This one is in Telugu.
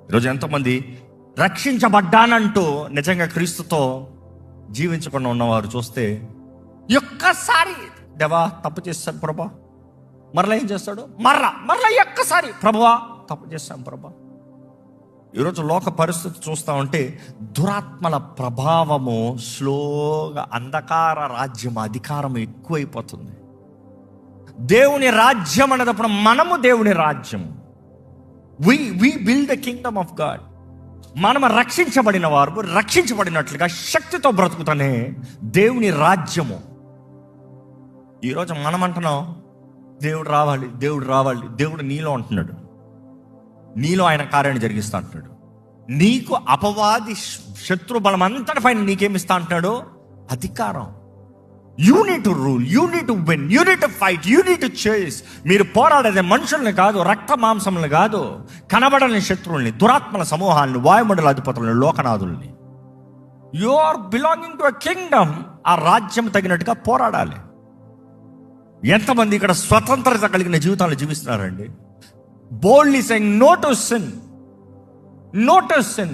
ఈరోజు ఎంతోమంది రక్షించబడ్డానంటూ నిజంగా క్రీస్తుతో జీవించకుండా ఉన్నవారు చూస్తే ఒక్కసారి దేవా తప్పు చేస్తాను ప్రభా, మరలా ఏం చేస్తాడు, మరలా ఒక్కసారి ప్రభువా తప్పు చేస్తాను ప్రభా. ఈరోజు లోక పరిస్థితి చూస్తూ ఉంటే దురాత్మల ప్రభావము స్లోగా, అంధకార రాజ్యం అధికారం ఎక్కువైపోతుంది. దేవుని రాజ్యం అనేటప్పుడు మనము దేవుని రాజ్యం, we build the kingdom of God. మనము రక్షించబడిన వారు రక్షించబడినట్లుగా శక్తితో బ్రతుకుతానే దేవుని రాజ్యము. ఈరోజు మనం అంటున్నాం దేవుడు రావాలి, దేవుడు రావాలి, దేవుడు నీలో అంటున్నాడు, నీలో ఆయన కార్యాన్ని జరిగిస్తా అంటున్నాడు. నీకు అపవాది శత్రు బలం అంతటి పైన నీకేమిస్తా అంటున్నాడు, అధికారం. You need to rule, you need to win, you need to fight, you need to చేస్. మీరు పోరాడేది మనుషుల్ని కాదు, రక్త మాంసములను కాదు, కనబడని శత్రువుల్ని, దురాత్మల సమూహాలను, వాయుమండల అధిపతులను, లోకనాథుల్ని. You are belonging to a kingdom. ఆ రాజ్యం తగినట్టుగా పోరాడాలి. ఎంతమంది ఇక్కడ స్వతంత్రత కలిగిన జీవితాలు జీవిస్తున్నారండి? Boldly saying no to sin, no to sin.